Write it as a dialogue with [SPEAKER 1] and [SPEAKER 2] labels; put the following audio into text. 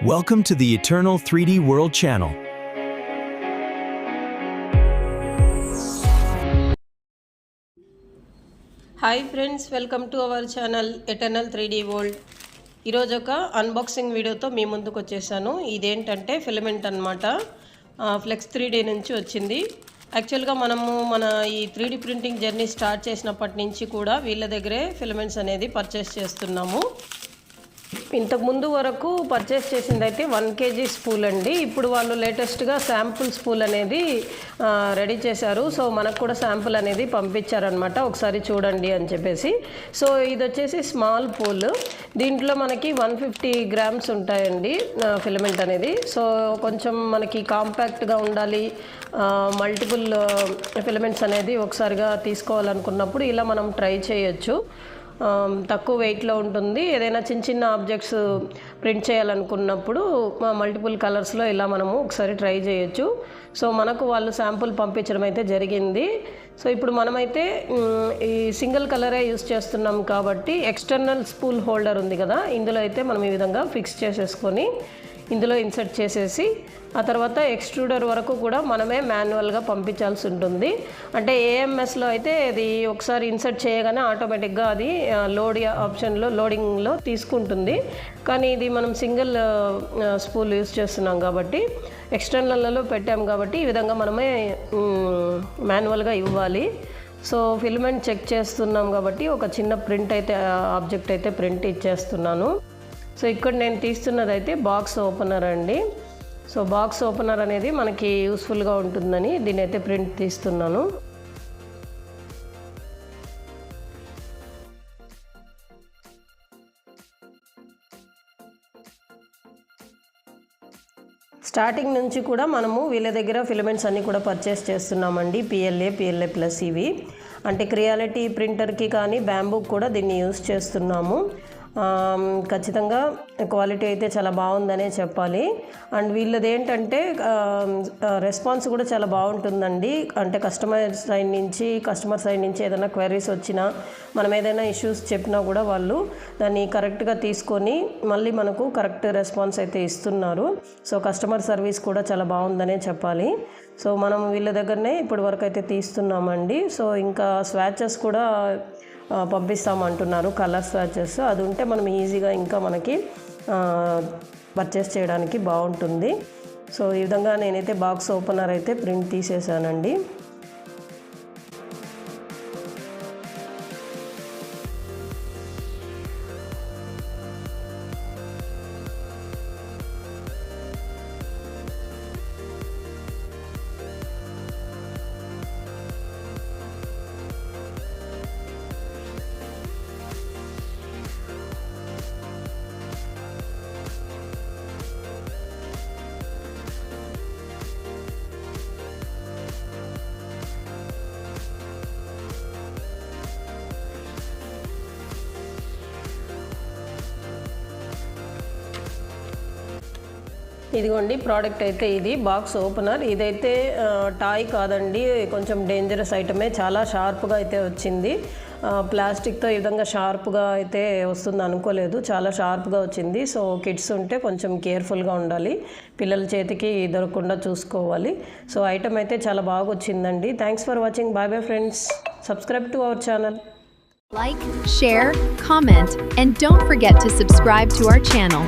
[SPEAKER 1] Welcome to the Eternal 3D World channel.
[SPEAKER 2] Hi friends, welcome to our channel eternal 3D world. ఈరోజు ఒక unboxing వీడియోతో మీ ముందుకు వచ్చేసాను. ఇదేంటంటే ఫిలమెంట్ అనమాట. ఫ్లెక్స్ 3D నుంచి వచ్చింది. యాక్చువల్గా మనము మన ఈ 3D ప్రింటింగ్ జర్నీ స్టార్ట్ చేసినప్పటి నుంచి కూడా వీళ్ళ దగ్గరే ఫిలమెంట్స్ అనేది పర్చేస్ చేస్తున్నాము. ఇంతకుముందు వరకు పర్చేస్ చేసింది అయితే 1 kg స్పూల్ అండి. ఇప్పుడు వాళ్ళు లేటెస్ట్గా శాంపుల్ స్పూల్ అనేది రెడీ చేశారు. సో మనకు కూడా శాంపుల్ అనేది పంపించారనమాట, ఒకసారి చూడండి అని చెప్పేసి. సో ఇది వచ్చేసి స్మాల్ పూల్. దీంట్లో మనకి 150 grams ఉంటాయండి ఫిలమెంట్ అనేది. సో కొంచెం మనకి కాంపాక్ట్గా ఉండాలి, మల్టిపుల్ ఫిలమెంట్స్ అనేది ఒకసారిగా తీసుకోవాలనుకున్నప్పుడు ఇలా మనం ట్రై చేయొచ్చు. తక్కువ వెయిట్లో ఉంటుంది. ఏదైనా చిన్న చిన్న ఆబ్జెక్ట్స్ ప్రింట్ చేయాలనుకున్నప్పుడు మల్టిపుల్ కలర్స్లో ఇలా మనము ఒకసారి ట్రై చేయొచ్చు. సో మనకు వాళ్ళు శాంపుల్ పంపించడం అయితే జరిగింది. సో ఇప్పుడు మనమైతే ఈ సింగిల్ కలరే యూస్ చేస్తున్నాం కాబట్టి ఎక్స్టర్నల్ స్పూల్ హోల్డర్ ఉంది కదా, ఇందులో అయితే మనం ఈ విధంగా ఫిక్స్ చేసేసుకొని ఇందులో ఇన్సర్ట్ చేసేసి ఆ తర్వాత ఎక్స్ట్రూడర్ వరకు కూడా మనమే మాన్యువల్గా పంపించాల్సి ఉంటుంది. అంటే ఏఎంఎస్లో అయితే ఇది ఒకసారి ఇన్సర్ట్ చేయగానే ఆటోమేటిక్గా అది లోడ్ ఆప్షన్లో లోడింగ్లో తీసుకుంటుంది. కానీ ఇది మనం సింగిల్ స్పూల్ యూస్ చేస్తున్నాం కాబట్టి ఎక్స్టర్నల్లో పెట్టాం కాబట్టి ఈ విధంగా మనమే మాన్యువల్గా ఇవ్వాలి. సో ఫిలమెంట్ చెక్ చేస్తున్నాం కాబట్టి ఒక చిన్న ప్రింట్ అయితే ఆబ్జెక్ట్ అయితే ప్రింట్ ఇచ్చేస్తున్నాను. సో ఇక్కడ నేను తీస్తున్నది అయితే బాక్స్ ఓపెనర్ అండి. సో బాక్స్ ఓపెనర్ అనేది మనకి యూస్ఫుల్గా ఉంటుందని దీని అయితే ప్రింట్ తీస్తున్నాను. స్టార్టింగ్ నుంచి కూడా మనము వీళ్ళ దగ్గర ఫిలమెంట్స్ అన్నీ కూడా పర్చేస్ చేస్తున్నామండి. PLA ప్లస్ ఇవి అంటే క్రియాలిటీ ప్రింటర్కి కానీ బ్యాంబూకి కూడా దీన్ని యూస్ చేస్తున్నాము. ఖచ్చితంగా క్వాలిటీ అయితే చాలా బాగుందనే చెప్పాలి. అండ్ వీళ్ళది ఏంటంటే రెస్పాన్స్ కూడా చాలా బాగుంటుందండి. అంటే కస్టమర్ సైడ్ నుంచి ఏదైనా క్వైరీస్ వచ్చినా, మనం ఏదైనా ఇష్యూస్ చెప్పినా కూడా వాళ్ళు దాన్ని కరెక్ట్గా తీసుకొని మళ్ళీ మనకు కరెక్ట్ రెస్పాన్స్ అయితే ఇస్తున్నారు. సో కస్టమర్ సర్వీస్ కూడా చాలా బాగుందనే చెప్పాలి. సో మనం వీళ్ళ దగ్గరనే ఇప్పటి వరకు అయితే తీస్తున్నామండి. సో ఇంకా స్వాచెస్ కూడా పంపిస్తామంటున్నారు, కలర్ స్వాచెస్. అది ఉంటే మనం ఈజీగా ఇంకా మనకి పర్చేస్ చేయడానికి బాగుంటుంది. సో ఈ విధంగా నేనైతే బాక్స్ ఓపెనర్ అయితే ప్రింట్ తీసేసానండి. ఇదిగోండి ప్రోడక్ట్ అయితే ఇది బాక్స్ ఓపెనర్. ఇదైతే టాయ్ కాదండి, కొంచెం డేంజరస్ ఐటమే. చాలా షార్ప్గా అయితే వచ్చింది. ప్లాస్టిక్తో ఈ విధంగా షార్ప్గా అయితే వస్తుంది అనుకోలేదు, చాలా షార్ప్గా వచ్చింది. సో కిడ్స్ ఉంటే కొంచెం కేర్ఫుల్గా ఉండాలి, పిల్లల చేతికి దొరకకుండా చూసుకోవాలి. సో ఐటమ్ అయితే చాలా బాగా వచ్చిందండి. Thanks for watching. Bye bye friends. Subscribe to our channel.
[SPEAKER 3] Like, share, comment, and don't forget to subscribe to our channel.